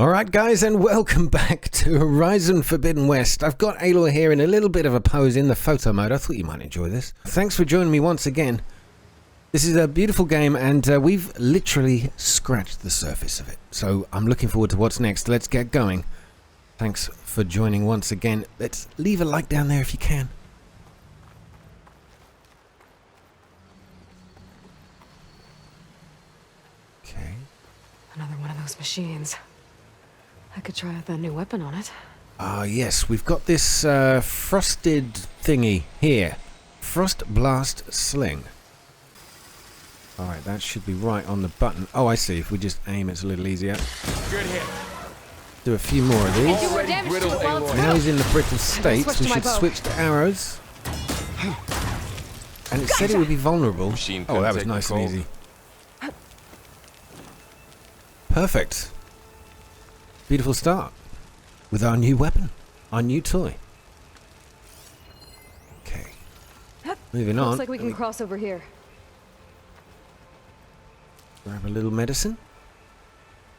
Alright guys, and welcome back to Horizon Forbidden West. I've got Aloy here in a little bit of a pose in the photo mode. I thought you might enjoy this. Thanks for joining me once again. This is a beautiful game and we've literally scratched the surface of it. So I'm looking forward to what's next. Let's get going. Thanks for joining once again. Let's leave a like down there if you can. Okay. Another one of those machines. I could try out that new weapon on it. Ah, yes, we've got this frosted thingy here. Frost Blast Sling. Alright, that should be right on the button. Oh, I see. If we just aim, it's a little easier. Good hit. Do a few more of these. Aloy. Now he's in the brittle state. We should switch to arrows. And it said it would be vulnerable. Oh, that was nice and easy. Perfect. Beautiful start with our new weapon, our new toy. Okay, moving on. Looks like we can cross over here. Grab a little medicine.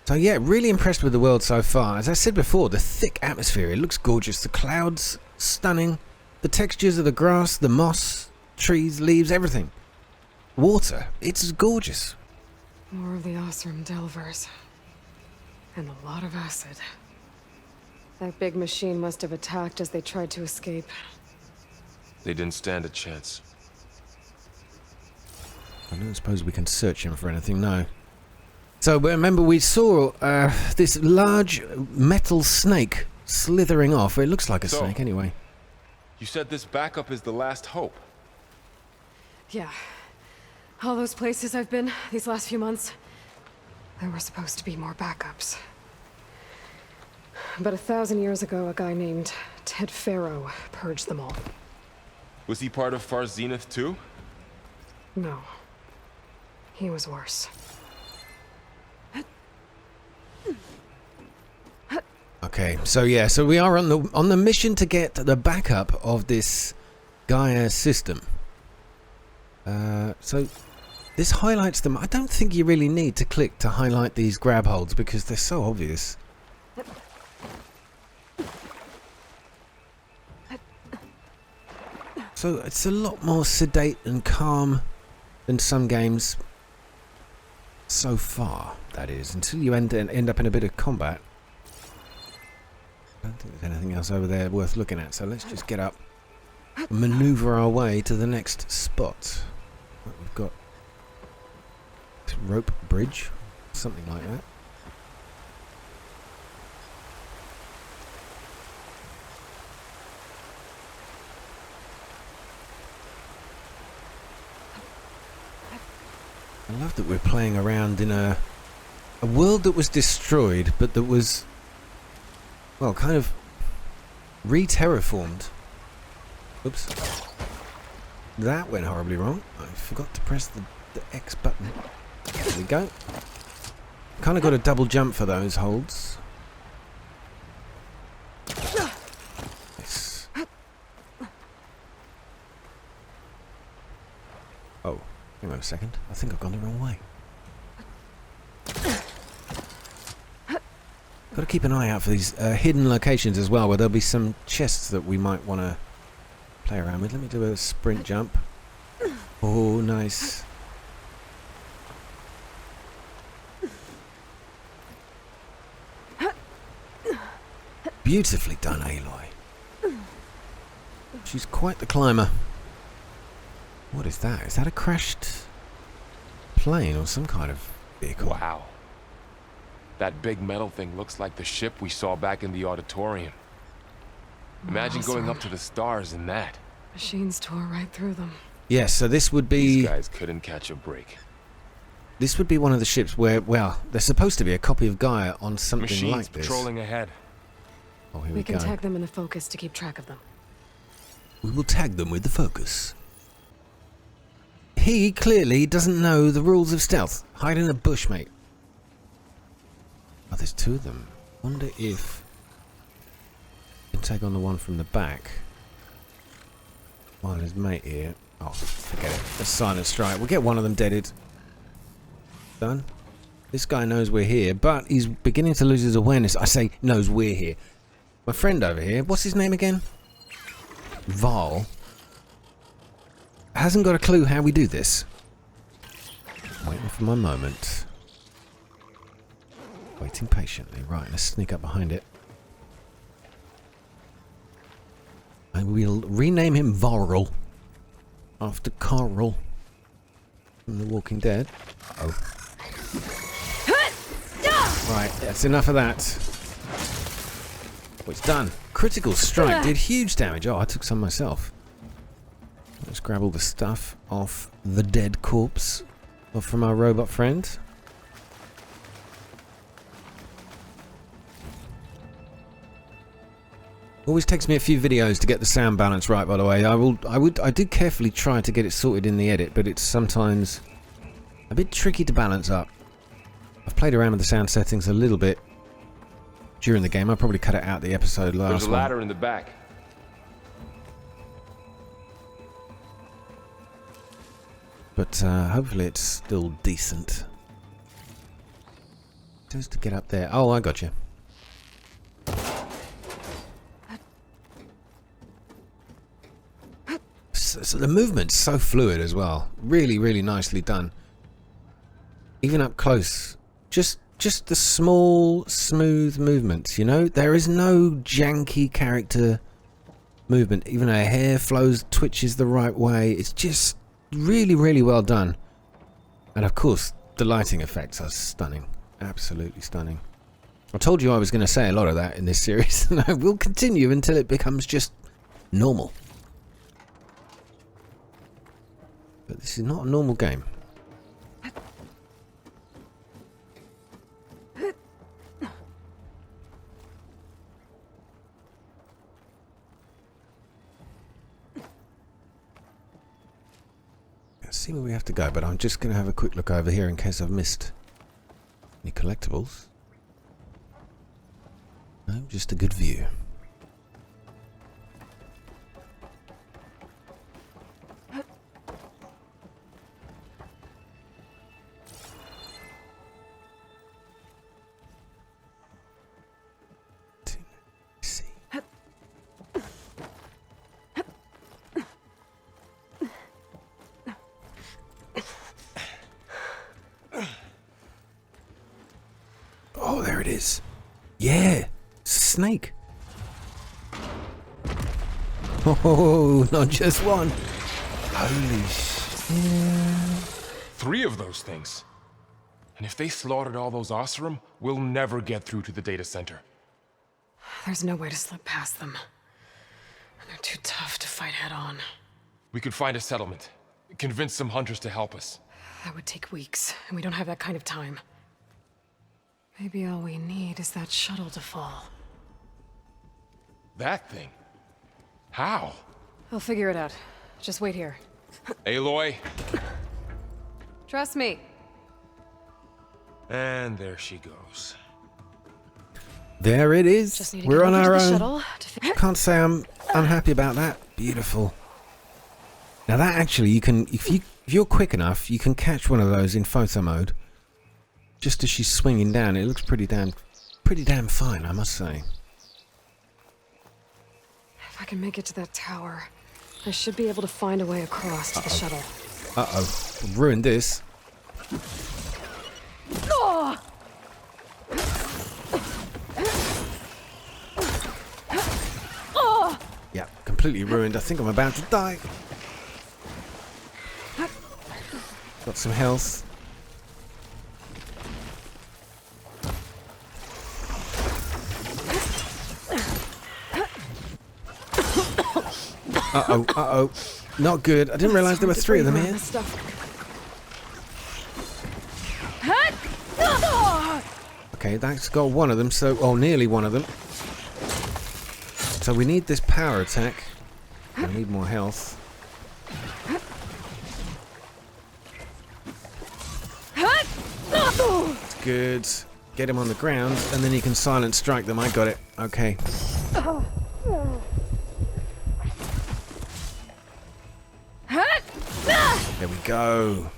So yeah, really impressed with the world so far. As I said before, the thick atmosphere, it looks gorgeous. The clouds, stunning. The textures of the grass, the moss, trees, leaves, everything. Water, it's gorgeous. More of the Osram Delvers. And a lot of acid. That big machine must have attacked as they tried to escape. They didn't stand a chance. I don't suppose we can search him for anything, no. So remember we saw this large metal snake slithering off. It looks like a snake anyway. You said this backup is the last hope. Yeah. All those places I've been these last few months, there were supposed to be more backups. But 1,000 years ago, a guy named Ted Pharaoh purged them all. Was he part of Far Zenith too? No. He was worse. Okay, so yeah, so we are on the mission to get the backup of this Gaia system. So this highlights them. I don't think you really need to click to highlight these grab holds because they're so obvious. So it's a lot more sedate and calm than some games so far, that is, until you end up in a bit of combat. I don't think there's anything else over there worth looking at, so let's just get up and maneuver our way to the next spot. We've got this rope bridge, something like that. I love that we're playing around in a world that was destroyed, but that was, well, kind of re-terraformed. Oops. That went horribly wrong. I forgot to press the X button. There we go. Kind of got a double jump for those holds. Yes. Oh. Hang on a second. I think I've gone the wrong way. Got to keep an eye out for these hidden locations as well, where there'll be some chests that we might want to play around with. Let me do a sprint jump. Oh, nice. Beautifully done, Aloy. She's quite the climber. What is that? Is that a crashed plane or some kind of vehicle? Wow. That big metal thing looks like the ship we saw back in the auditorium. Imagine going up to the stars in that. Machines tore right through them. Yes, so this would be... These guys couldn't catch a break. This would be one of the ships where, well, there's supposed to be a copy of Gaia on something Machines like this. patrolling ahead. Oh, here we We can go. tag them in the focus to keep track of them. We will tag them with the focus. He clearly doesn't know the rules of stealth. Hide in a bush, mate. Oh, there's two of them. Wonder if we can tag on the one from the back while his mate here. Oh, forget it. A silent strike. We'll get one of them deaded. Done. This guy knows we're here, but he's beginning to lose his awareness. I say knows we're here. My friend over here, what's his name again? Val. Hasn't got a clue how we do this. Waiting for my moment. Waiting patiently. Right, let's sneak up behind it. And we'll rename him Varl. After Carl. From The Walking Dead. Oh. Right, that's enough of that. Oh, it's done. Critical strike did huge damage. Oh, I took some myself. Let's grab all the stuff off the dead corpse from our robot friend. Always takes me a few videos to get the sound balance right, by the way. I did carefully try to get it sorted in the edit, but it's sometimes a bit tricky to balance up. I've played around with the sound settings a little bit during the game. I probably cut it out the episode last one. There's a ladder in the back. But hopefully it's still decent. Just to get up there. Oh, I got you. So the movement's so fluid as well. Really, really nicely done. Even up close. Just the small, smooth movements, you know? There is no janky character movement. Even her hair flows, twitches the right way. It's just really, really well done. And of course, the lighting effects are stunning. Absolutely stunning. I told you I was going to say a lot of that in this series, and I will continue until it becomes just normal. But this is not a normal game. Let's see where we have to go, but I'm just going to have a quick look over here in case I've missed any collectibles. No, just a good view. Oh, there it is. Yeah, it's a snake. Oh, not just one. Holy shit. 3 of those things. And if they slaughtered all those Oseram, we'll never get through to the data center. There's no way to slip past them. And they're too tough to fight head on. We could find a settlement. Convince some hunters to help us. That would take weeks, and we don't have that kind of time. Maybe all we need is that shuttle to fall. That thing? How? I'll figure it out. Just wait here. Aloy. Trust me. And there she goes. There it is. Just need to We're get on over to our the own. shuttle to Can't say I'm unhappy about that. Beautiful. Now that actually, you can, if you're quick enough, you can catch one of those in photo mode. Just as she's swinging down, it looks pretty damn fine, I must say. If I can make it to that tower, I should be able to find a way across to the shuttle. Uh-oh. Ruined this. Oh! Oh! Yeah, completely ruined. I think I'm about to die. Got some health. Uh-oh, uh-oh. Not good. I didn't realize there were 3 of them here. Okay, that's got one of them, so... Oh, nearly one of them. So we need this power attack. I need more health. That's good. Get him on the ground, and then you can silent strike them. I got it. Okay. There we go.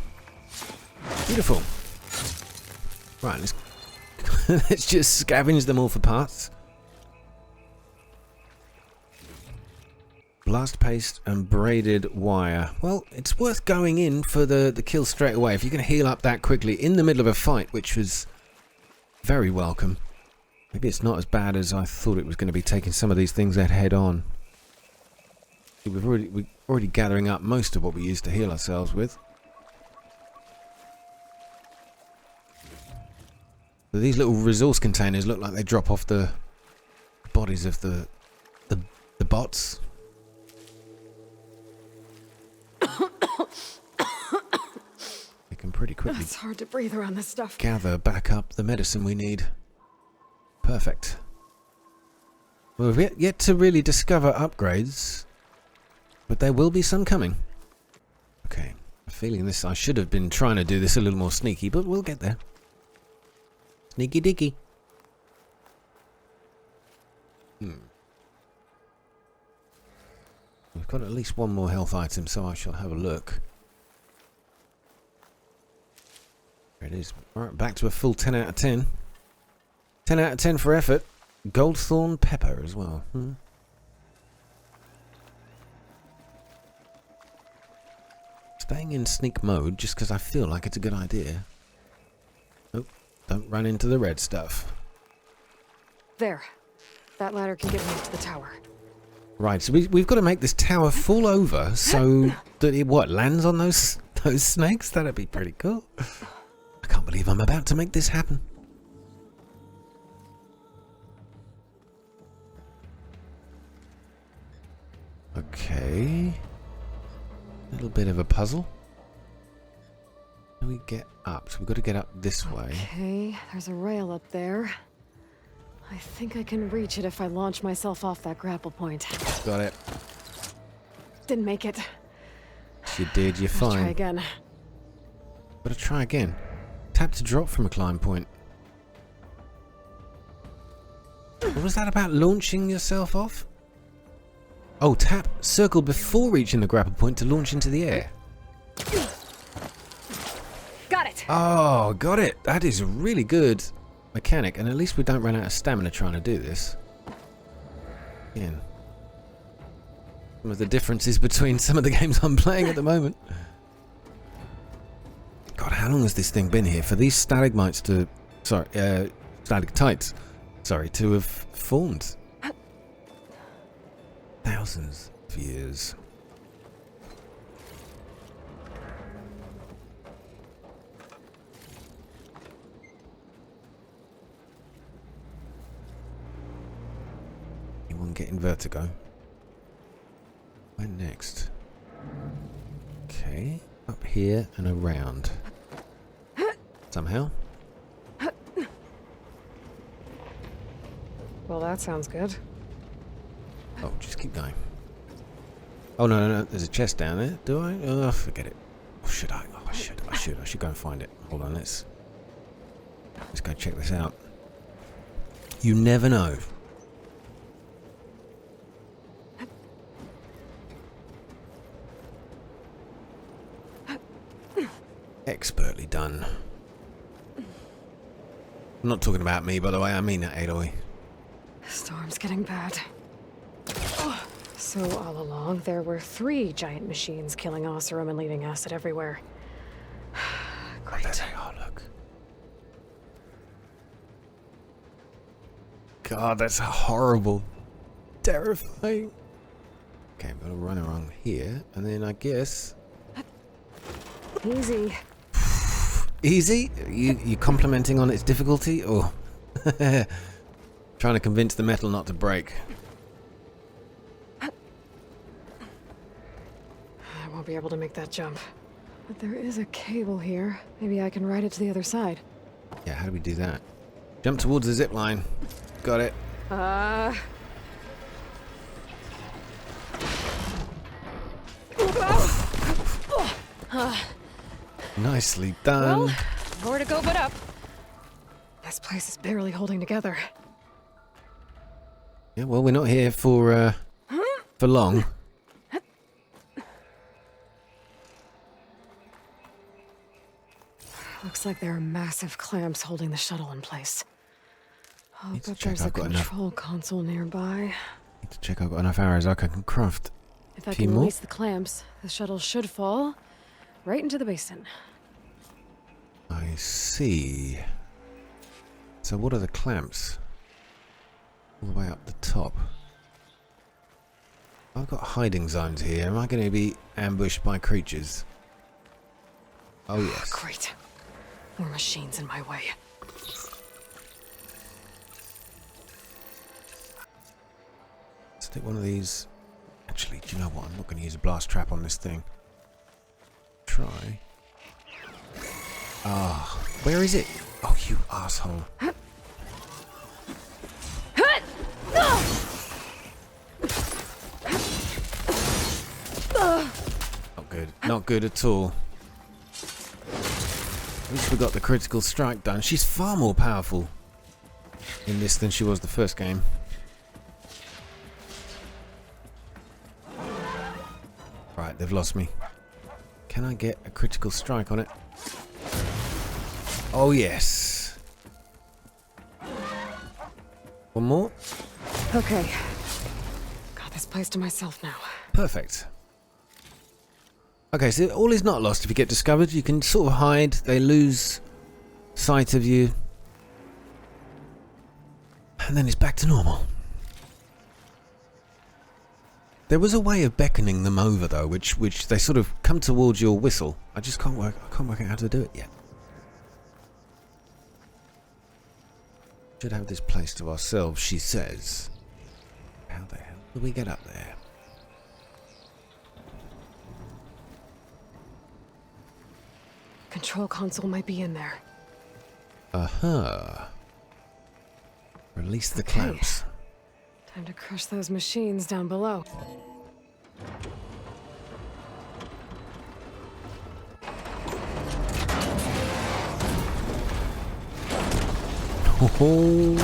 Beautiful. Right, let's let's just scavenge them all for parts. Blast paste and braided wire. Well, it's worth going in for the kill straight away. If you can heal up that quickly in the middle of a fight, which was very welcome. Maybe it's not as bad as I thought it was going to be, taking some of these things out head on. We're already gathering up most of what we used to heal ourselves with. So these little resource containers look like they drop off the bodies of the bots. We can pretty quickly. It's hard to breathe around this stuff. Gather back up the medicine we need. Perfect. Well, we've yet to really discover upgrades, but there will be some coming. Okay, I'm feeling this. I should have been trying to do this a little more sneaky, but we'll get there. Sneaky dicky. We've got at least one more health item, so I shall have a look. There it is. Alright, back to a full 10 out of 10. 10 out of 10 for effort. Goldthorn pepper as well. Staying in sneak mode just because I feel like it's a good idea. Oh, don't run into the red stuff. There. That ladder can get me up to the tower. Right, so we've got to make this tower fall over so that it, lands on those snakes? That'd be pretty cool. I can't believe I'm about to make this happen. Okay. Little bit of a puzzle. How do we get up? So we've got to get up this way. Okay, there's a rail up there. I think I can reach it if I launch myself off that grapple point. Got it. Didn't make it. You did, you're fine. Try again. Gotta try again. Tap to drop from a climb point. What was that about launching yourself off? Oh, tap circle before reaching the grapple point to launch into the air. Got it! Oh, got it. That is a really good mechanic, and at least we don't run out of stamina trying to do this. Again, some of the differences between some of the games I'm playing at the moment. God, how long has this thing been here? For these stalagmites to... Sorry, stalactites. Sorry, to have formed. Thousands of years. Anyone getting vertigo? Where next? Okay, up here and around. Somehow. Well, that sounds good. Oh, just keep going. Oh, no. There's a chest down there. Do I? Oh, forget it. Or should I? Oh, I should go and find it. Hold on, let's go check this out. You never know. Expertly done. I'm not talking about me, by the way. I mean that, Aloy. Storm's getting bad. So all along, there were 3 giant machines killing Oseram and leaving acid everywhere. Great. There they are, look. God, that's horrible. Terrifying. Okay, I'm gonna run around here, and then I guess... Easy. Easy? You complimenting on its difficulty, or trying to convince the metal not to break? I won't be able to make that jump. But there is a cable here. Maybe I can ride it to the other side. Yeah, how do we do that? Jump towards the zip line. Got it. Nicely done. Well, more to go but up. This place is barely holding together. Yeah, well, we're not here for long. Looks like there are massive clamps holding the shuttle in place. Oh, Need to but check there's a I've got enough. control console nearby. Need to check I've got enough arrows. I can craft If I a few can more. release the clamps, the shuttle should fall right into the basin. I see. So what are the clamps? All the way up the top. I've got hiding zones here. Am I going to be ambushed by creatures? Oh yes. Great. More machines in my way. Stick one of these. Actually, do you know what? I'm not going to use a blast trap on this thing. Try. Ah, where is it? Oh, you asshole. Not good. Not good at all. At least we got the critical strike done. She's far more powerful in this than she was the first game. Right, they've lost me. Can I get a critical strike on it? Oh, yes. One more. Okay. Got this place to myself now. Perfect. Okay, so all is not lost if you get discovered. You can sort of hide. They lose sight of you. And then it's back to normal. There was a way of beckoning them over, though, which they sort of come towards your whistle. I just can't work out how to do it yet. Should have this place to ourselves, she says. How the hell do we get up there? Control console might be in there. Uh-huh. Release the clamps. Time to crush those machines down below. Oh.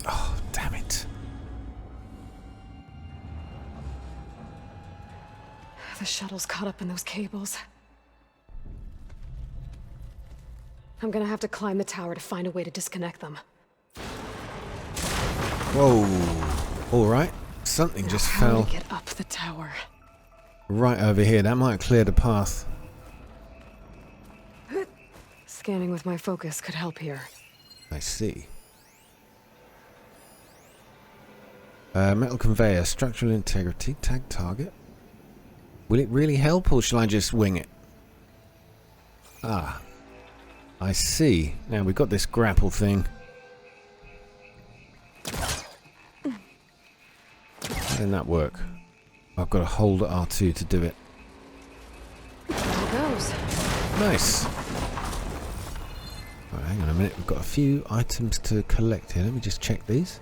Oh, damn it. The shuttle's caught up in those cables. I'm gonna have to climb the tower to find a way to disconnect them. Whoa. All right. Something just How fell to get up the tower? right over here. That might clear the path. Scanning with my focus could help here. I see. Metal conveyor, structural integrity, tag target. Will it really help, or shall I just wing it? Ah, I see. Now we've got this grapple thing. How did that work? I've got to hold R2 to do it. There it goes. Nice. Right, hang on a minute. We've got a few items to collect here. Let me just check these.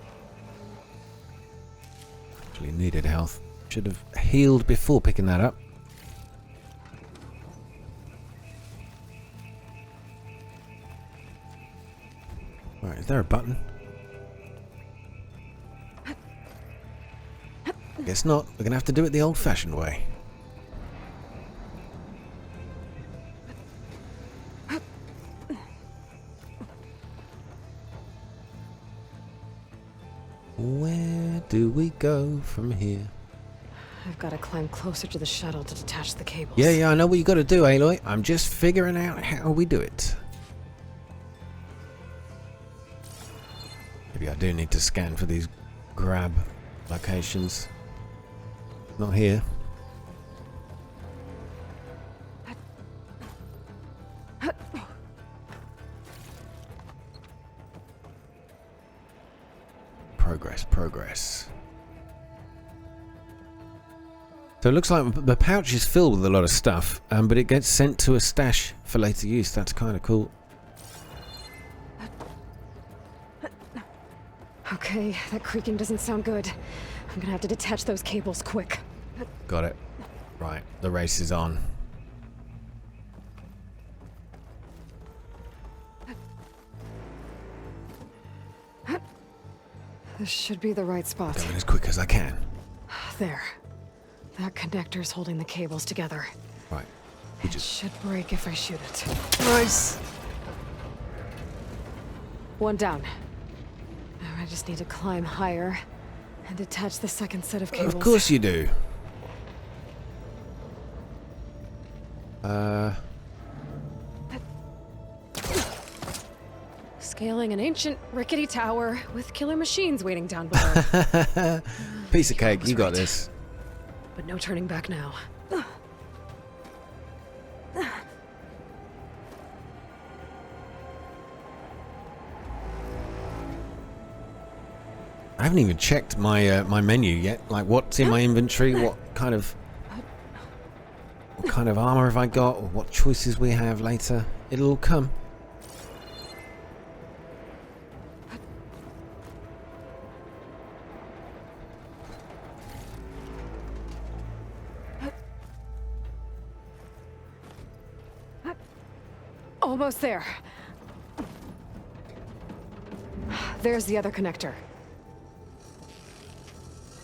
Actually needed health. Should have healed before picking that up. Right, is there a button? Guess not. We're going to have to do it the old-fashioned way. Where do we go from here? I've got to climb closer to the shuttle to detach the cables. Yeah, I know what you got to do, Aloy. I'm just figuring out how we do it. Maybe I do need to scan for these grab locations. Not here. Progress. So it looks like the pouch is filled with a lot of stuff, but it gets sent to a stash for later use. That's kind of cool. Okay, that creaking doesn't sound good. I'm gonna have to detach those cables quick. Got it. Right, the race is on. This should be the right spot. Going as quick as I can. There. That connector's holding the cables together. Right. It should break if I shoot it. Nice. One down. Now I just need to climb higher and attach the second set of cables. Of course you do. Scaling an ancient, rickety tower with killer machines waiting down below. Piece of cake, you got this. But no turning back now. I haven't even checked my my menu yet. Like, what's in my inventory? What kind of armor have I got? Or what choices we have later? It'll all come. Almost there. There's the other connector.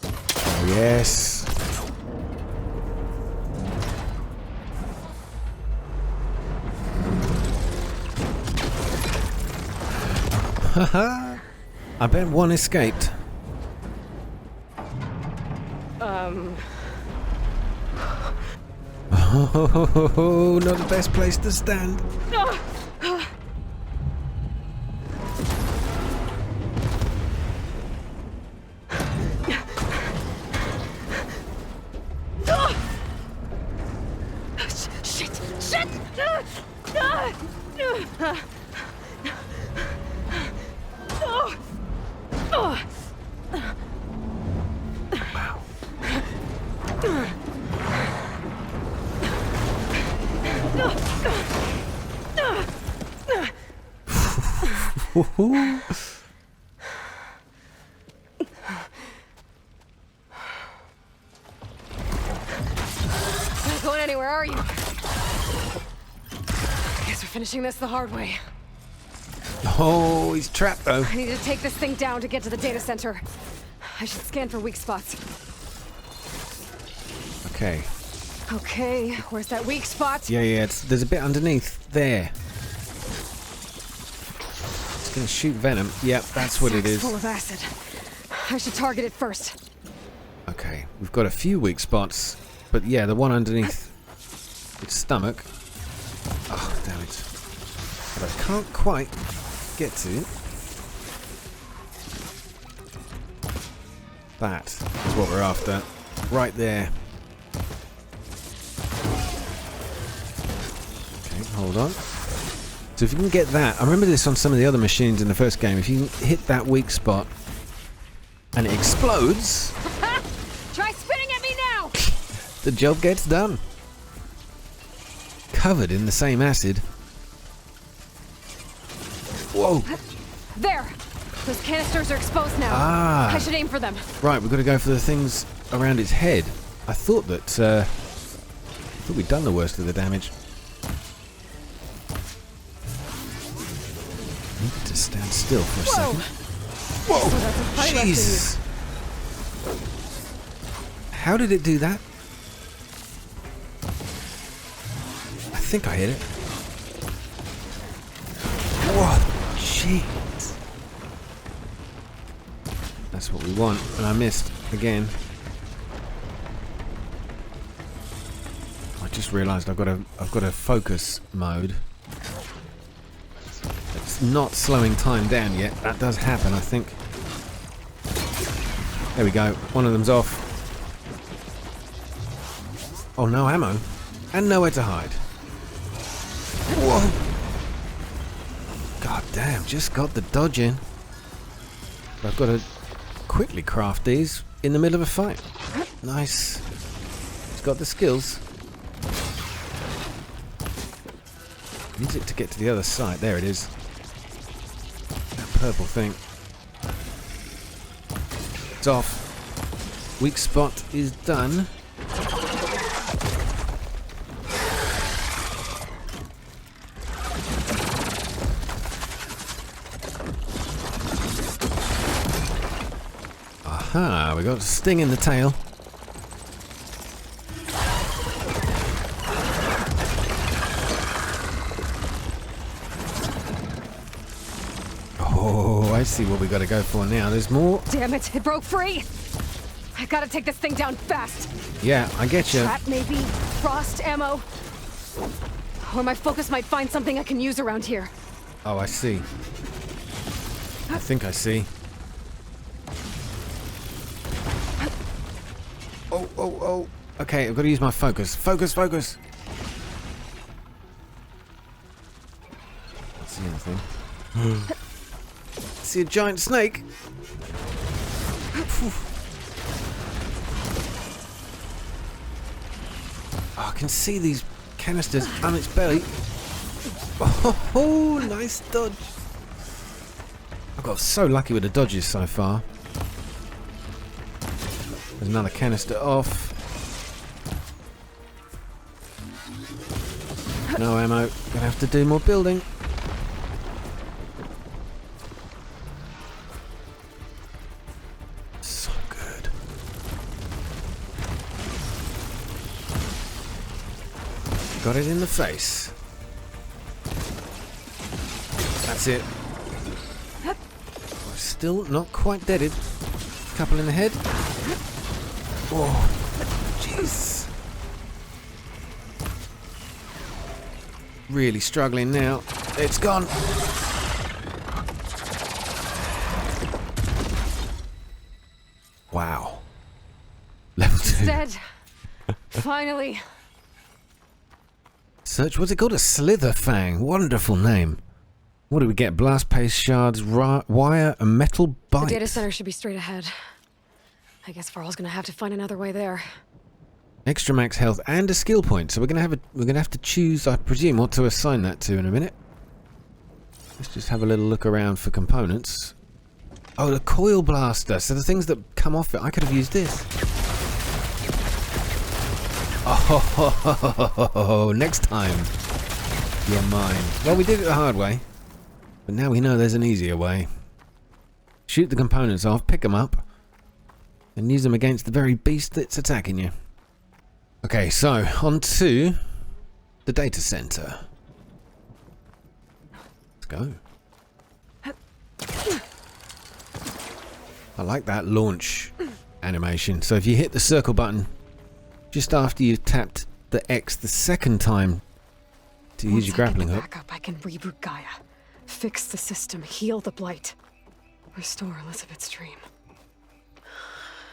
Oh, yes. Haha. I bet one escaped. Oh, not the best place to stand. Not going anywhere, are you? Guess we're finishing this the hard way. Oh, he's trapped though. I need to take this thing down to get to the data center. I should scan for weak spots. Okay. Okay, where's that weak spot? Yeah, there's a bit underneath there. It's gonna shoot venom. Yep, that's what it is. Full of acid. I should target it first. Okay, we've got a few weak spots, but yeah, the one underneath its stomach. Oh, damn it. But I can't quite get to it. That is what we're after. Right there. Okay, hold on. So if you can get that, I remember this on some of the other machines in the first game, if you can hit that weak spot and it explodes, Try spitting at me now! the job gets done. Covered in the same acid. Whoa! There! Those canisters are exposed now. Ah. I should aim for them. Right, we've got to go for the things around its head. I thought that, we'd done the worst of the damage. I need to stand still for a second. Whoa! So that's a fight left in you. Jesus! How did it do that? I think I hit it. What? Jeez. That's what we want, and I missed again. I just realised I've got a focus mode. It's not slowing time down yet. That does happen, I think. There we go. One of them's off. Oh, no ammo. And nowhere to hide. Whoa! God damn, just got the dodge in. But I've got to quickly craft these in the middle of a fight. Nice. It's got the skills. Needs it to get to the other side. There it is. That purple thing. It's off. Weak spot is done. Aha, we got a sting in the tail. Oh, I see what we got to go for now. There's more. Damn it, it broke free! I gotta take this thing down fast. Yeah, I get you. Trap maybe? Frost ammo? Or my focus might find something I can use around here. Oh, I see. I think I see. Oh, oh, oh. Okay, I've got to use my focus. Focus, focus. Can't see anything. I see a giant snake. Oh, I can see these canisters on its belly. Oh, nice dodge. I've got so lucky with the dodges so far. There's another canister off. No ammo. Gonna have to do more building. So good. Got it in the face. That's it. We're still not quite deaded. Couple in the head. Oh, jeez. Really struggling now. It's gone. Wow. Level 2. Dead. Finally. Search, what's it called? A Slitherfang. Wonderful name. What do we get? Blast paste shards, wire, a metal bite. The data center should be straight ahead. I guess Varl's gonna have to find another way there. Extra max health and a skill point. So we're gonna have to choose, I presume, what to assign that to in a minute. Let's just have a little look around for components. Oh, the coil blaster. So the things that come off it, I could have used this. Oh, next time you're mine. Well, we did it the hard way, but now we know there's an easier way. Shoot the components off, pick them up, and use them against the very beast that's attacking you. Okay, so on to the data center. Let's go. I like that launch animation. So if you hit the circle button just after you've tapped the X the second time to use your grappling hook. Back up, I can reboot Gaia, fix the system, heal the blight, restore Elizabeth's dream.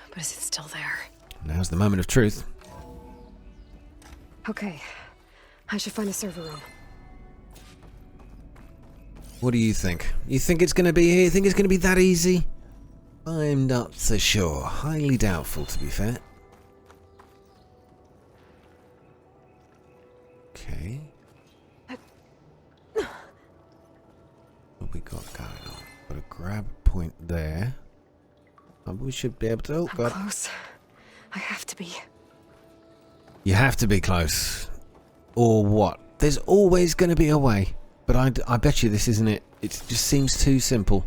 But is it still there? Now's the moment of truth. Okay, I should find a server room. What do you think? You think it's going to be here? You think it's going to be that easy? I'm not so sure. Highly doubtful, to be fair. Okay. What we got going on? Got a grab point there. We should be able to... Oh, I'm God. close. I have to be. You have to be close. Or what? There's always going to be a way. But I bet you this isn't it. It just seems too simple.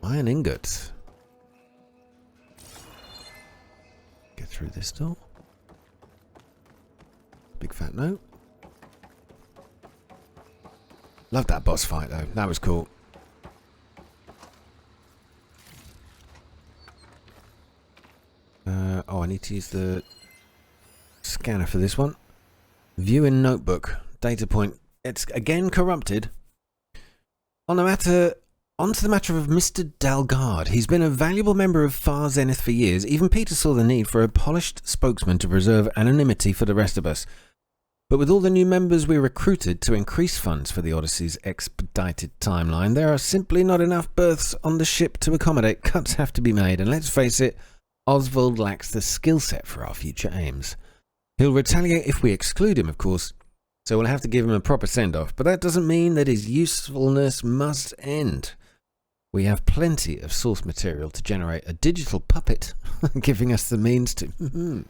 Iron ingots. Get through this door. Big fat no. Love that boss fight though. That was cool. Oh, I need to use the scanner for this one. View in notebook. Data point. It's again corrupted. Onto the matter of Mr. Dalgard. He's been a valuable member of Far Zenith for years. Even Peter saw the need for a polished spokesman to preserve anonymity for the rest of us. But with all the new members we recruited to increase funds for the Odyssey's expedited timeline, there are simply not enough berths on the ship to accommodate. Cuts have to be made, and let's face it, Oswald lacks the skill set for our future aims. He'll retaliate if we exclude him, of course, so we'll have to give him a proper send-off, but that doesn't mean that his usefulness must end. We have plenty of source material to generate a digital puppet, giving us the means to...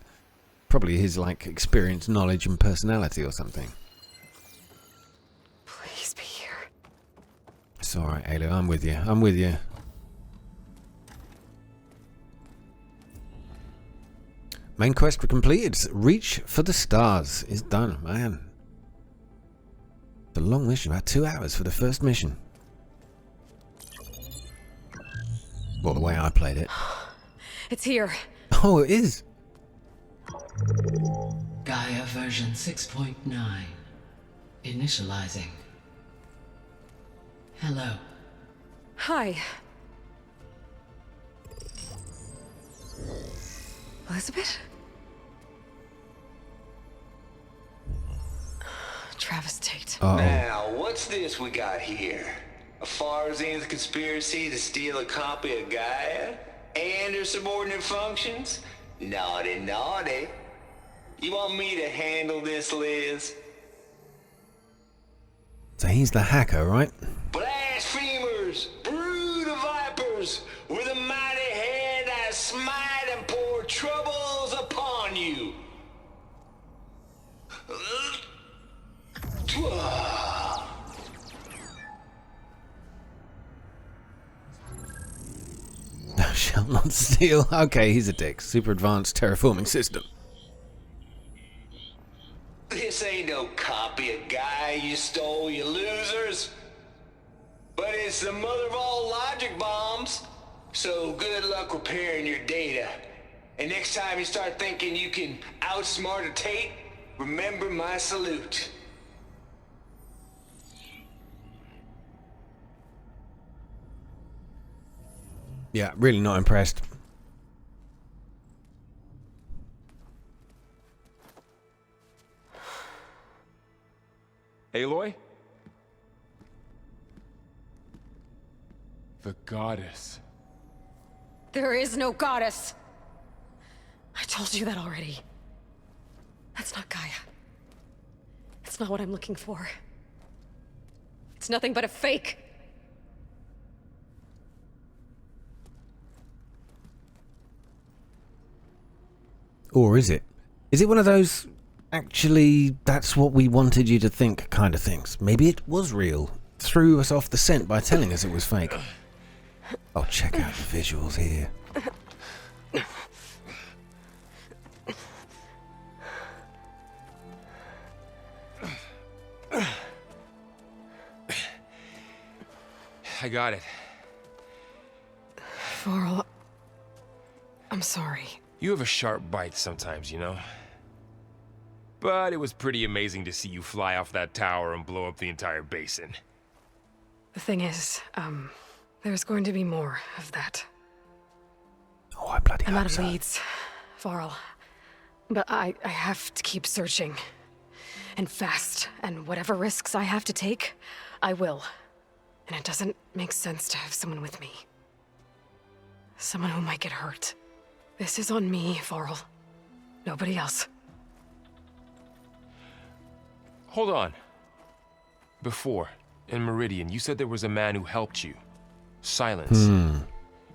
Probably his, experience, knowledge, and personality or something. Please be here. It's alright, Aloy, I'm with you. I'm with you. Main quest completed. Reach for the stars is done, man. It's a long mission, about 2 hours for the first mission. Well, the way I played it. It's here. Oh, it is. Gaia version 6.9. Initializing. Hello. Hi. Elizabeth? Travis Tate. Uh-oh. Now, what's this we got here? A Farsian's conspiracy to steal a copy of Gaia? And her subordinate functions? Naughty, naughty. You want me to handle this, Liz? So he's the hacker, right? Blasphemers! Brood of vipers! With a mighty hand I smite and pour troubles upon you! Thou shalt not steal. Okay, he's a dick. Super advanced terraforming system. This ain't no copy of Gaia you stole, you losers. But it's the mother of all logic bombs. So good luck repairing your data. And next time you start thinking you can outsmart a Tate, remember my salute. Yeah, really not impressed. Aloy? The goddess. There is no goddess. I told you that already. That's not Gaia. It's not what I'm looking for. It's nothing but a fake. Or is it? Is it one of those, actually, that's what we wanted you to think kind of things? Maybe it was real. Threw us off the scent by telling us it was fake. Oh, check out the visuals here. I got it. Varl, I'm sorry. You have a sharp bite sometimes, you know? But it was pretty amazing to see you fly off that tower and blow up the entire basin. The thing is, there's going to be more of that. Oh, I bloody I'm hope out of so. leads, Varl. But I have to keep searching. And fast. And whatever risks I have to take, I will. And it doesn't make sense to have someone with me. Someone who might get hurt. This is on me, Varl. Nobody else. Hold on. Before, in Meridian, you said there was a man who helped you. Silence.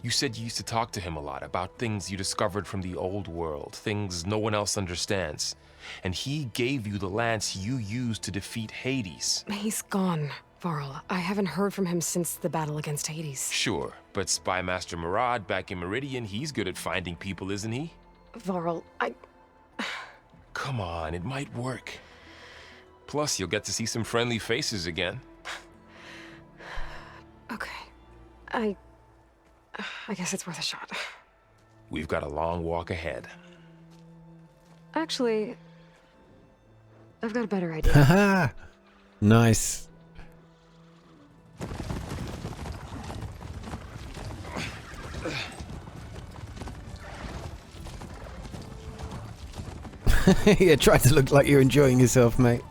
You said you used to talk to him a lot about things you discovered from the old world, things no one else understands. And he gave you the lance you used to defeat Hades. He's gone, Varl. I haven't heard from him since the battle against Hades. Sure, but Spy Master Murad back in Meridian, he's good at finding people, isn't he? Varl, Come on, it might work. Plus, you'll get to see some friendly faces again. Okay. I guess it's worth a shot. We've got a long walk ahead. Actually, I've got a better idea. Haha! Nice. Yeah, try to look like you're enjoying yourself, mate.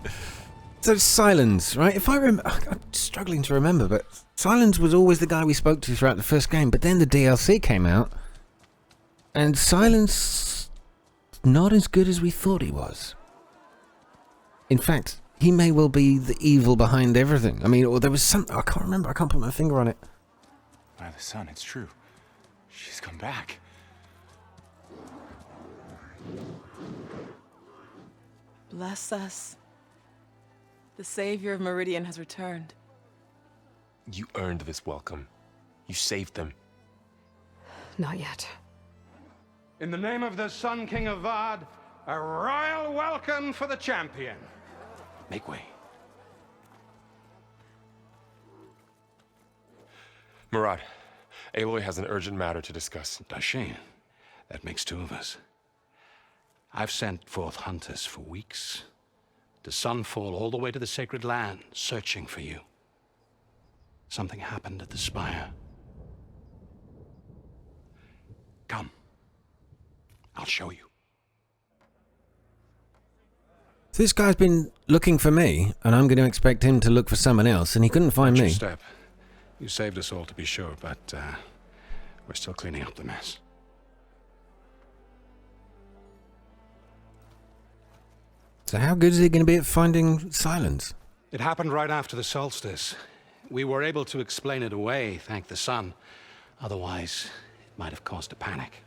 So Silence, right? If I remember, I'm struggling to remember, but Silence was always the guy we spoke to throughout the first game, but then the DLC came out, and Silence, not as good as we thought he was. In fact, he may well be the evil behind everything. I mean, or there was something, I can't remember, I can't put my finger on it. By the sun, it's true. She's come back. Bless us. The savior of Meridian has returned. You earned this welcome. You saved them. Not yet. In the name of the Sun King of Vard, a royal welcome for the champion. Make way. Murad, Aloy has an urgent matter to discuss. Dashane, that makes two of us. I've sent forth hunters for weeks, to Sunfall all the way to the Sacred Land, searching for you. Something happened at the Spire. Come. I'll show you. So this guy's been looking for me, and I'm going to expect him to look for someone else, and he couldn't find me. Step. You saved us all, to be sure, but we're still cleaning up the mess. So how good is he going to be at finding silence? It happened right after the solstice. We were able to explain it away, thank the sun. Otherwise, it might have caused a panic.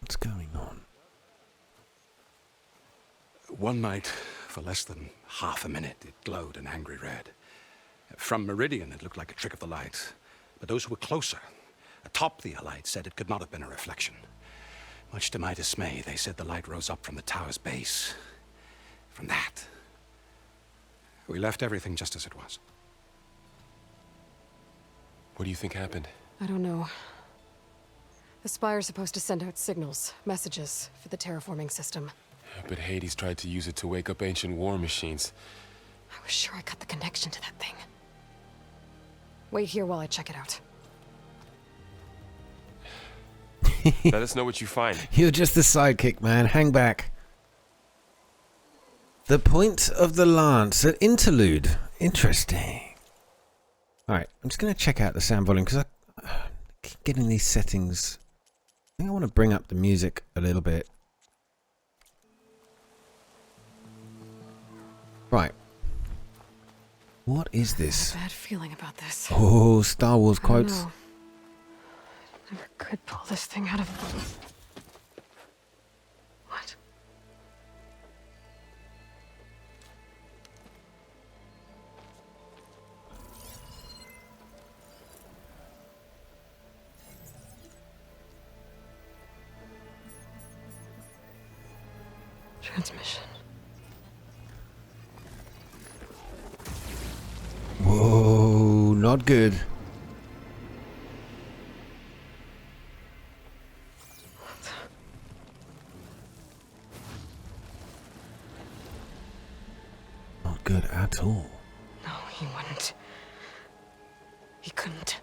What's going on? One night, for less than half a minute, it glowed an angry red. From Meridian, it looked like a trick of the light. But those who were closer, atop the light, said it could not have been a reflection. Much to my dismay, they said the light rose up from the tower's base. From that, we left everything just as it was. What do you think happened? I don't know. The Spire's supposed to send out signals, messages, for the terraforming system. But Hades tried to use it to wake up ancient war machines. I was sure I cut the connection to that thing. Wait here while I check it out. Let us know what you find. You're just the sidekick, man. Hang back. The point of the lance. An interlude. Interesting. Alright, I'm just going to check out the sound volume, because I keep getting these settings. I think I want to bring up the music a little bit. Right. What is this? I have a bad feeling about this. Oh, Star Wars I don't quotes. know. I never could pull this thing out of... What? Transmission. Whoa, not good. Not good at all. No, he wouldn't. He couldn't.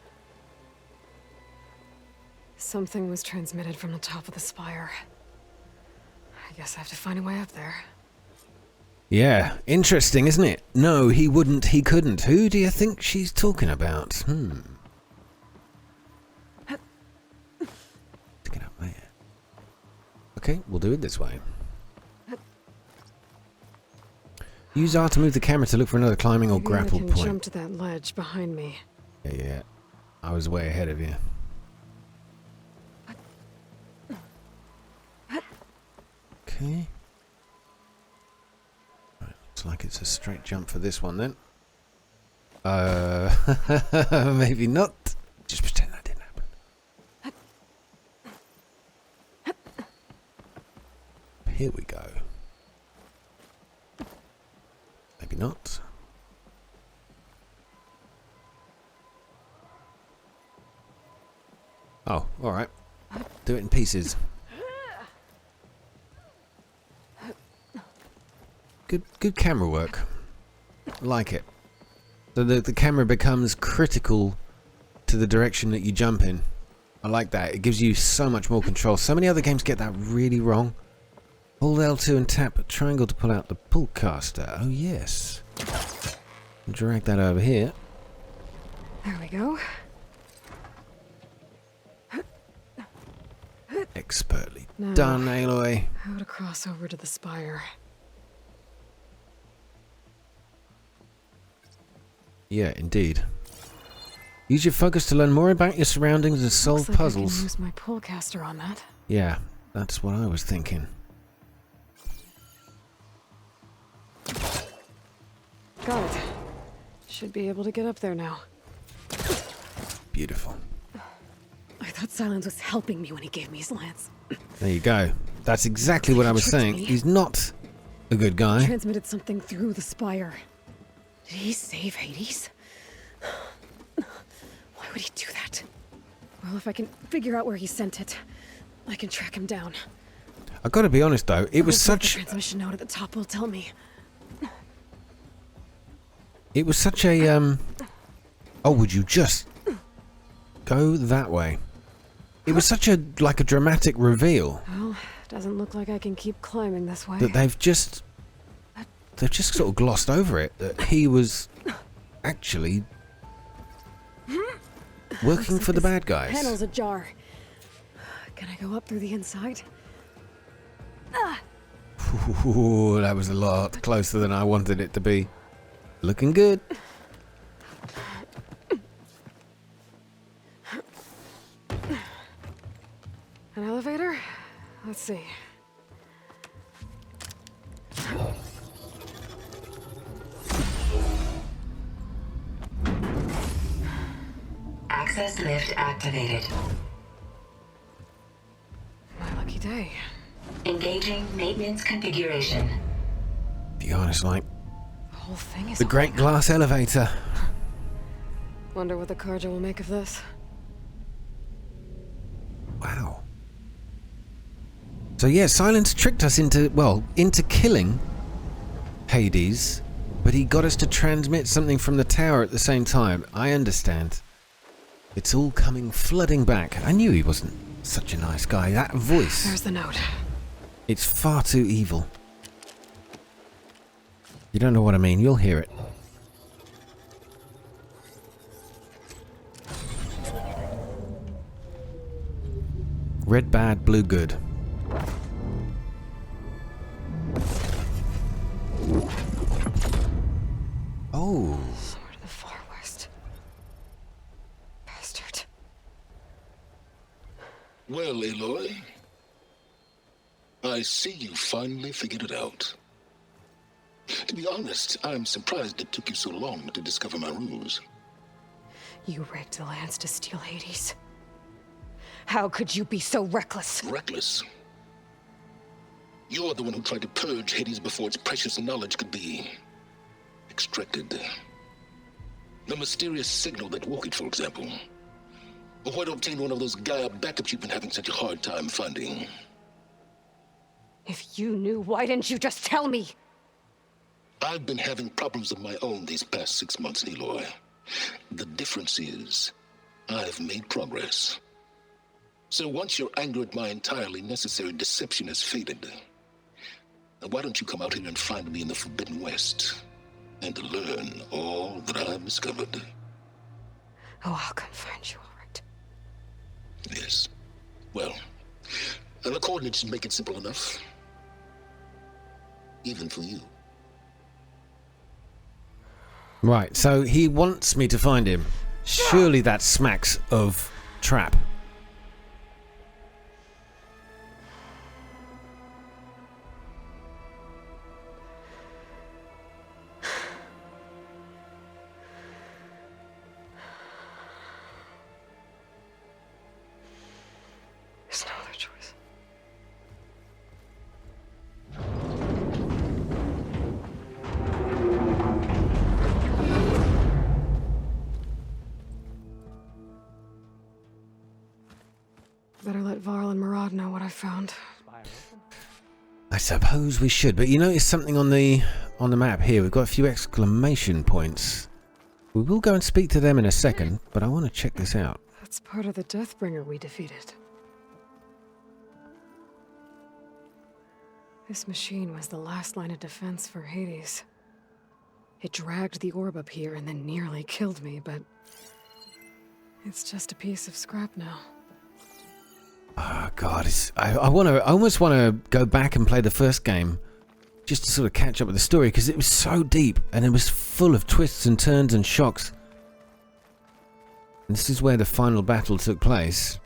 Something was transmitted from the top of the Spire. I guess I have to find a way up there. Yeah, interesting, isn't it? No, he wouldn't, he couldn't. Who do you think she's talking about? To get up there. Okay, we'll do it this way. Use R to move the camera to look for another climbing or Maybe grapple I can point. jump to that ledge behind me. Yeah. I was way ahead of you. Okay. Right, looks like it's a straight jump for this one then. Maybe not. Just pretend that didn't happen. Here we go. Maybe not. Oh, alright. Do it in pieces. Good camera work. Like it. So the camera becomes critical to the direction that you jump in. I like that. It gives you so much more control. So many other games get that really wrong. Hold L2 and tap triangle to pull out the pull caster. Oh yes. Drag that over here. There we go. Expertly Now, done, Aloy. how to cross over to the Spire. Yeah, indeed. Use your focus to learn more about your surroundings and solve Looks like I puzzles. can use my pullcaster on that. Yeah, that's what I was thinking. Should be able to get up there now. Beautiful. I thought Silence was helping me when he gave me his lance. There you go. That's exactly what I was saying. He's not a good He guy. transmitted something through the Spire. Did he save Hades? Why would he do that? Well, if I can figure out where he sent it, I can track him down. I've got to be honest though, it was Hopefully the such... transmission note at the top will tell me. It was such a, Oh, would you just... go that way? It was such a, like a dramatic reveal Well, doesn't look like I can keep climbing this way. that they've just sort of glossed over it, that he was actually working for the bad guys. Panel's ajar. Can I go up through the inside? Ooh, that was a lot closer than I wanted it to be. Looking good. An elevator? Let's see. Access lift activated. My lucky day. Engaging maintenance configuration. Be honest, like The whole thing is the Great holding up. Glass Elevator. Wonder what the Karja will make of this. Wow. So yeah, Silence tricked us into, well, into killing Hades, but he got us to transmit something from the tower at the same time. I understand. It's all coming flooding back. I knew he wasn't such a nice guy. That voice, There's the note. it's far too evil. You don't know what I mean. You'll hear it. Red bad, blue good. Oh. Sword of the Far West. Bastard. Well, Aloy, I see you finally figured it out. To be honest, I'm surprised it took you so long to discover my ruse. You rigged the lance to steal Hades. How could you be so reckless? Reckless? You're the one who tried to purge Hades before its precious knowledge could be extracted. The mysterious signal that woke it, for example. Or why to obtain one of those Gaia backups you've been having such a hard time finding. If you knew, why didn't you just tell me? I've been having problems of my own these past 6 months, Aloy. The difference is, I've made progress. So once your anger at my entirely necessary deception has faded, why don't you come out here and find me in the Forbidden West and learn all that I've discovered? Oh, I'll come find you, all right. Yes. Well, the coordinates make it simple enough. Even for you. Right, so he wants me to find him. Surely that smacks of trap. There's no other choice. Better let Varl and Murad know what I found. I suppose we should, but you notice something on the map here. We've got a few exclamation points. We will go and speak to them in a second, but I want to check this out. That's part of the Deathbringer we defeated. This machine was the last line of defense for Hades. It dragged the orb up here and then nearly killed me, but it's just a piece of scrap now. Oh God, I almost want to go back and play the first game, just to sort of catch up with the story, because it was so deep and it was full of twists and turns and shocks. And this is where the final battle took place.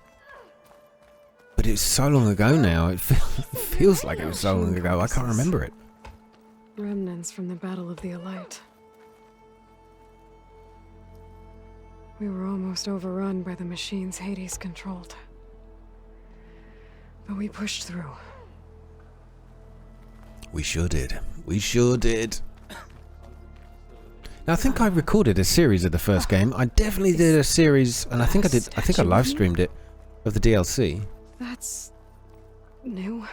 But it's so long ago now. It feels like it was so long ago. I can't remember it. Remnants from the Battle of the Elite. We were almost overrun by the machines Hades controlled. But we pushed through. We sure did. We sure did. Now, I think I recorded a series of the first game. I definitely did a series, and I think I live streamed it, of the DLC. That's new.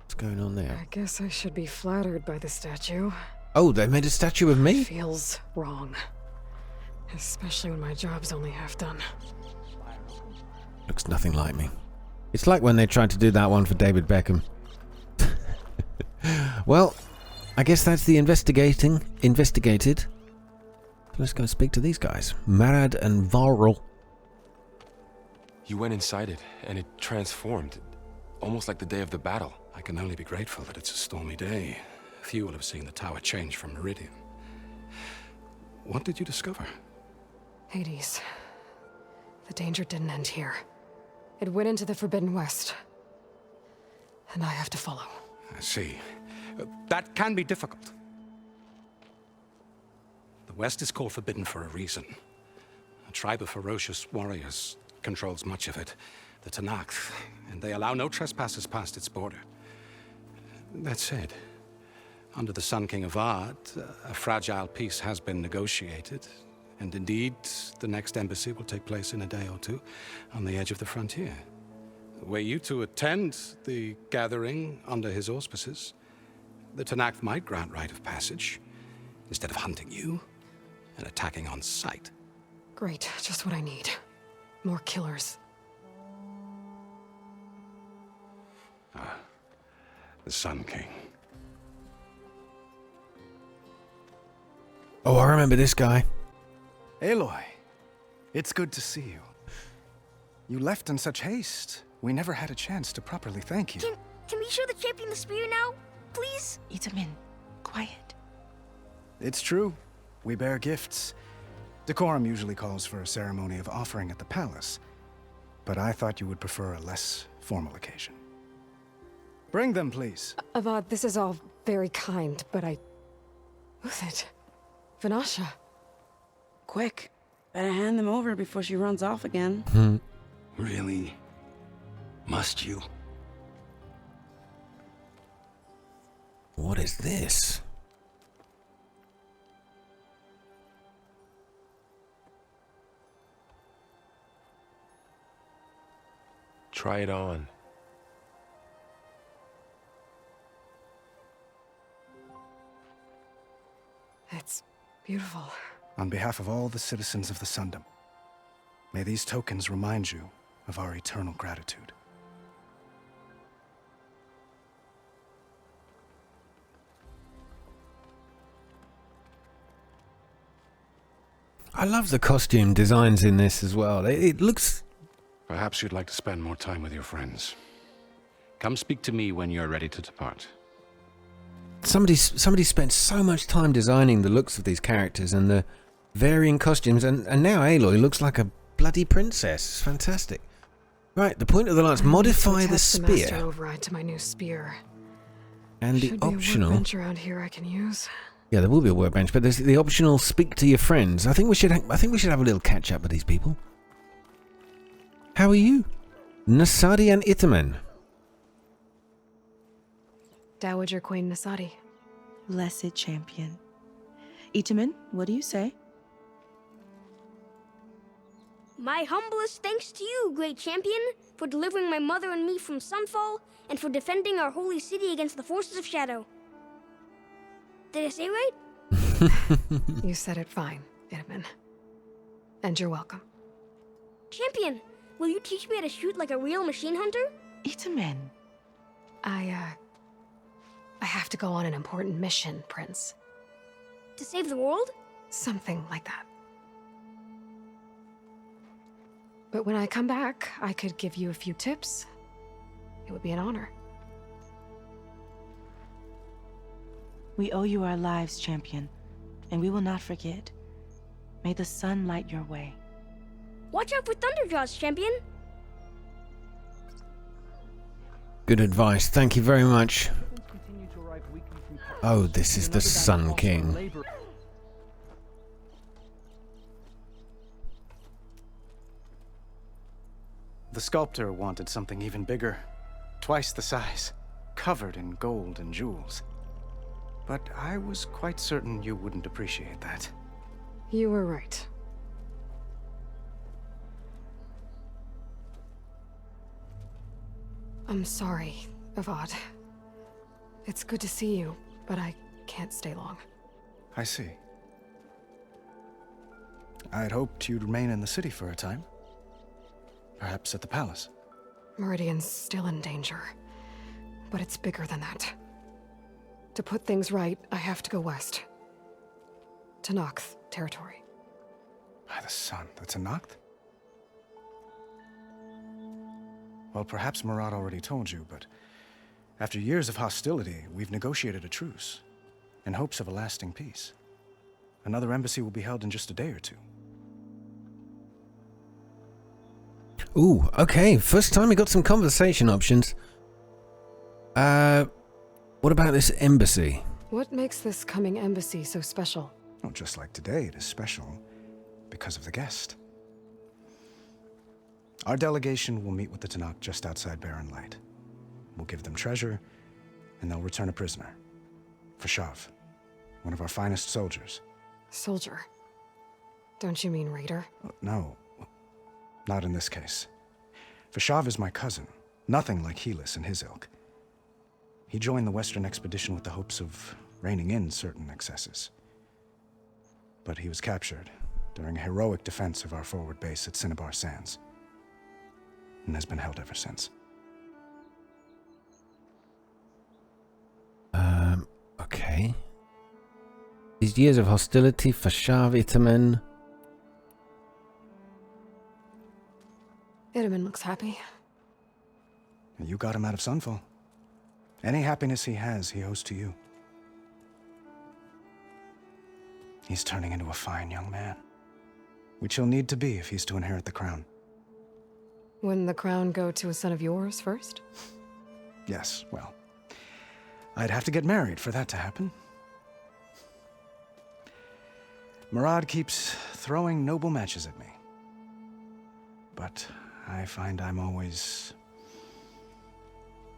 What's going on there? I guess I should be flattered by the statue. Oh, they made a statue of me? It feels wrong. Especially when my job's only half done. Looks nothing like me. It's like when they tried to do that one for David Beckham. Well, I guess that's the investigated. Let's go speak to these guys. Marad and Varl. You went inside it, and it transformed. Almost like the day of the battle. I can only be grateful that it's a stormy day. Few will have seen the tower change from Meridian. What did you discover? Hades. The danger didn't end here. It went into the Forbidden West. And I have to follow. I see. That can be difficult. The West is called Forbidden for a reason. A tribe of ferocious warriors controls much of it, the Tenakth, and they allow no trespassers past its border. That said, under the Sun King of Ard, a fragile peace has been negotiated, and indeed, the next embassy will take place in a day or two on the edge of the frontier. Were you to attend the gathering under his auspices, the Tenakth might grant right of passage, instead of hunting you and attacking on sight. Great, just what I need. More killers. The Sun King. Oh, I remember this guy. Aloy, it's good to see you. You left in such haste. We never had a chance to properly thank you. Can we show the champion the spear now, please? Itamen, quiet. It's true. We bear gifts. Decorum usually calls for a ceremony of offering at the palace, but I thought you would prefer a less formal occasion. Bring them, please. Avad, this is all very kind, but Who's it? Vanasha. Quick. Better hand them over before she runs off again. Really? Must you? What is this? Try it on. It's beautiful. On behalf of all the citizens of the Sundom, may these tokens remind you of our eternal gratitude. I love the costume designs in this as well. It looks... Perhaps you'd like to spend more time with your friends. Come speak to me when you're ready to depart. Somebody spent so much time designing the looks of these characters and the varying costumes, and now Aloy looks like a bloody princess. It's fantastic. Right, the point of the lance, modify the spear. Master override to my new spear. And the Should be a optional... workbench around here I can use. Yeah, there will be a workbench, but there's the optional speak to your friends. I think we should have a little catch up with these people. How are you? Nasadi and Itamen. Dowager Queen Nasadi. Blessed champion. Itamen, what do you say? My humblest thanks to you, great champion, for delivering my mother and me from Sunfall, and for defending our holy city against the forces of Shadow. Did I say right? You said it fine, Itamen. And you're welcome. Champion, will you teach me how to shoot like a real machine hunter? Itamen. I have to go on an important mission, Prince. To save the world? Something like that. But when I come back, I could give you a few tips. It would be an honor. We owe you our lives, champion, and we will not forget. May the sun light your way. Watch out for Thunderjaws, champion. Good advice. Thank you very much. Oh, this is the Sun King. the sculptor wanted something even bigger, twice the size, covered in gold and jewels. But I was quite certain you wouldn't appreciate that. You were right. I'm sorry, Avad. It's good to see you, but I can't stay long. I see. I'd hoped you'd remain in the city for a time. Perhaps at the palace. Meridian's still in danger, but it's bigger than that. To put things right, I have to go west. To Noct territory. By the sun, that's a Noct? Well, perhaps Murad already told you, but after years of hostility, we've negotiated a truce, in hopes of a lasting peace. Another embassy will be held in just a day or two. Ooh, okay. First time we got some conversation options. What about this embassy? What makes this coming embassy so special? Oh, just like today, it is special because of the guest. Our delegation will meet with the Tenakth just outside Barren Light. We'll give them treasure, and they'll return a prisoner. Fashav, one of our finest soldiers. Soldier? Don't you mean raider? No, not in this case. Fashav is my cousin, nothing like Helis and his ilk. He joined the Western expedition with the hopes of reining in certain excesses. But he was captured during a heroic defense of our forward base at Cinnabar Sands, and has been held ever since. Okay. These years of hostility, Fashav, Itamen. Itamen looks happy. You got him out of Sunfall. Any happiness he has, he owes to you. He's turning into a fine young man, which he'll need to be if he's to inherit the crown. Wouldn't the crown go to a son of yours first? Yes, well, I'd have to get married for that to happen. Murad keeps throwing noble matches at me. But I find I'm always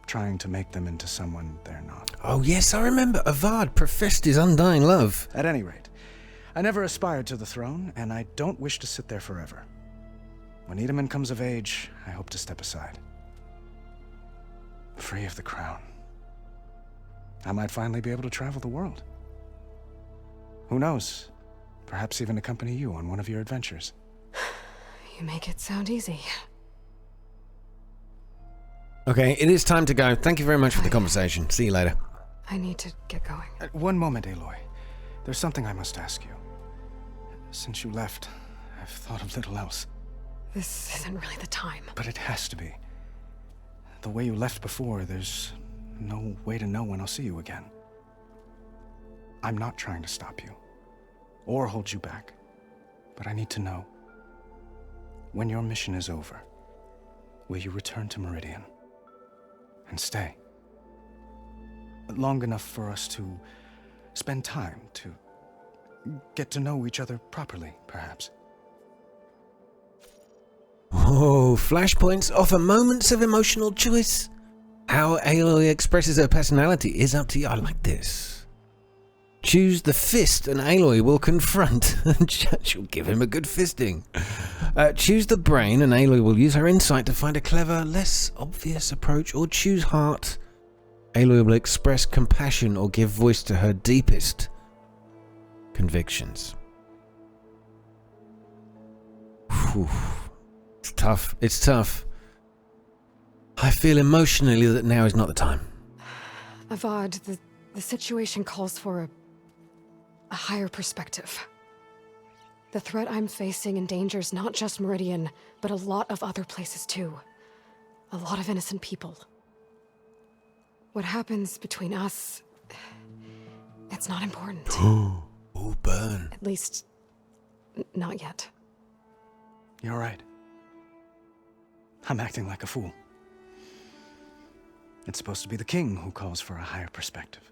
trying to make them into someone they're not. Oh yes, I remember. Avad professed his undying love. At any rate, I never aspired to the throne, and I don't wish to sit there forever. When Itamen comes of age, I hope to step aside. Free of the crown. I might finally be able to travel the world. Who knows? Perhaps even accompany you on one of your adventures. You make it sound easy. Okay, it is time to go. Thank you very much for the conversation. See you later. I need to get going. One moment, Aloy. There's something I must ask you. Since you left, I've thought of little else. This isn't really the time. But it has to be. The way you left before, there's no way to know when I'll see you again. I'm not trying to stop you, or hold you back, but I need to know. When your mission is over, will you return to Meridian? And stay? Long enough for us to spend time, to get to know each other properly, perhaps. Oh, flashpoints offer moments of emotional choice. How Aloy expresses her personality is up to you. I like this. Choose the fist and Aloy will confront. She'll give him a good fisting. Choose the brain and Aloy will use her insight to find a clever, less obvious approach. Or choose heart. Aloy will express compassion or give voice to her deepest convictions. Whew. It's tough. It's tough. I feel emotionally that now is not the time. Avad, the situation calls for a higher perspective. The threat I'm facing endangers not just Meridian, but a lot of other places too. A lot of innocent people. What happens between us, it's not important. Oh, burn. At least, not yet. You're right. I'm acting like a fool. It's supposed to be the king who calls for a higher perspective.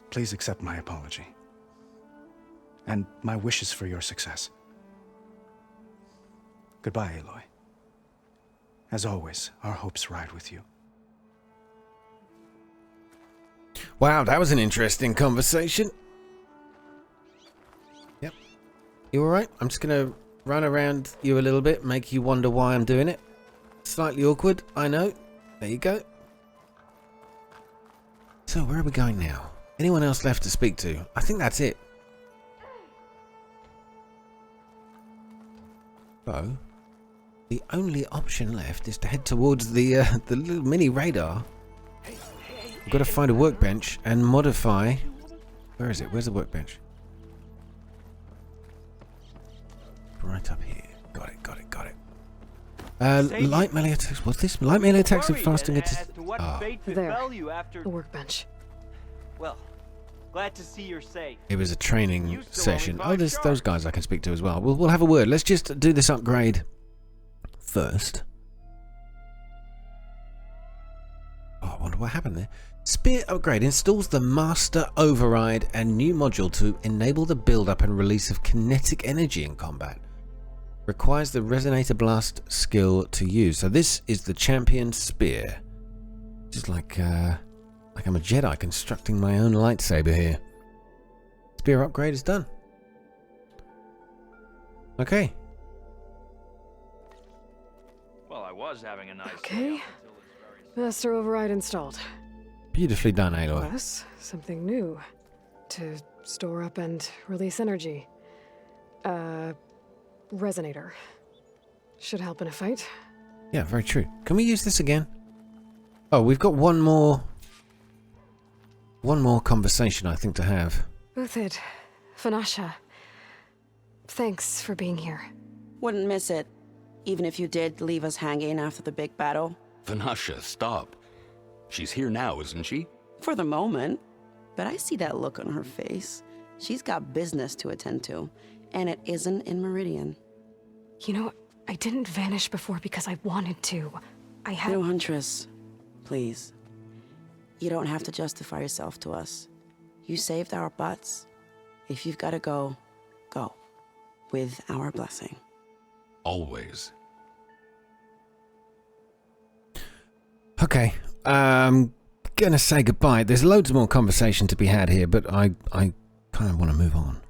Please accept my apology. And my wishes for your success. Goodbye, Aloy. As always, our hopes ride with you. Wow, that was an interesting conversation. Yep. You alright? I'm just going to run around you a little bit, make you wonder why I'm doing it. Slightly awkward, I know. There you go. So, where are we going now? Anyone else left to speak to? I think that's it. So, the only option left is to head towards the little mini radar. We've got to find a workbench and modify... Where is it? Where's the workbench? Right up here. Got it, got it, got it. Light melee attacks. What's this? Light melee attacks and fasting attacks. There. The workbench. Well, glad to see you're safe. It was a training session. Oh, there's those guys I can speak to as well. We'll have a word. Let's just do this upgrade first. Oh, I wonder what happened there. Spear upgrade installs the Master Override and new module to enable the build-up and release of kinetic energy in combat. Requires the Resonator Blast skill to use. So this is the Champion Spear. Just like I'm a Jedi constructing my own lightsaber here. Spear upgrade is done. Okay. Well, I was having a nice Okay. Master Override installed. Beautifully done, Aloy. Plus, something new. To store up and release energy. Resonator. Should help in a fight. Yeah, very true. Can we use this again? Oh, we've got one more conversation, I think, to have. Uthid, Fanasha. Thanks for being here. Wouldn't miss it, even if you did leave us hanging after the big battle. Fanasha, stop. She's here now, isn't she? For the moment. But I see that look on her face. She's got business to attend to, and it isn't in Meridian. You know, I didn't vanish before because I wanted to. I had... No, Huntress. Please. You don't have to justify yourself to us. You saved our butts. If you've got to go, go. With our blessing. Always. Okay. I'm gonna say goodbye. There's loads more conversation to be had here, but I kind of want to move on.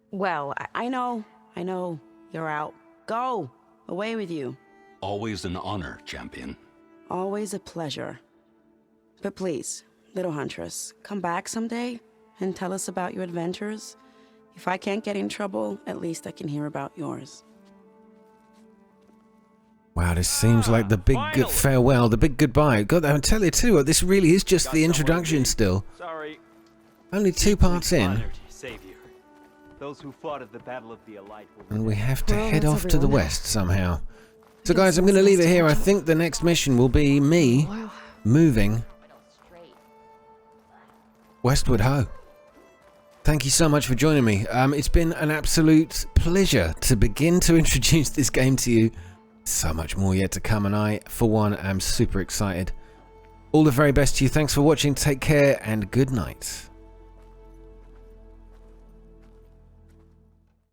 Well, I know. You're out. Go! Away with you. Always an honor, champion. Always a pleasure. But please, little Huntress, come back someday and tell us about your adventures. If I can't get in trouble, at least I can hear about yours. Wow, this seems like the big good farewell, the big goodbye. God, I'll tell you too, this really is just the introduction still. Sorry. Only 2 parts in. Savior. Those who fought at the Battle of the Allied And we have to head off to the west somehow. So guys, I'm going to leave it here. I think the next mission will be me moving westward ho. Thank you so much for joining me. It's been an absolute pleasure to begin to introduce this game to you. So much more yet to come, and I, for one, am super excited. All the very best to you. Thanks for watching. Take care and good night.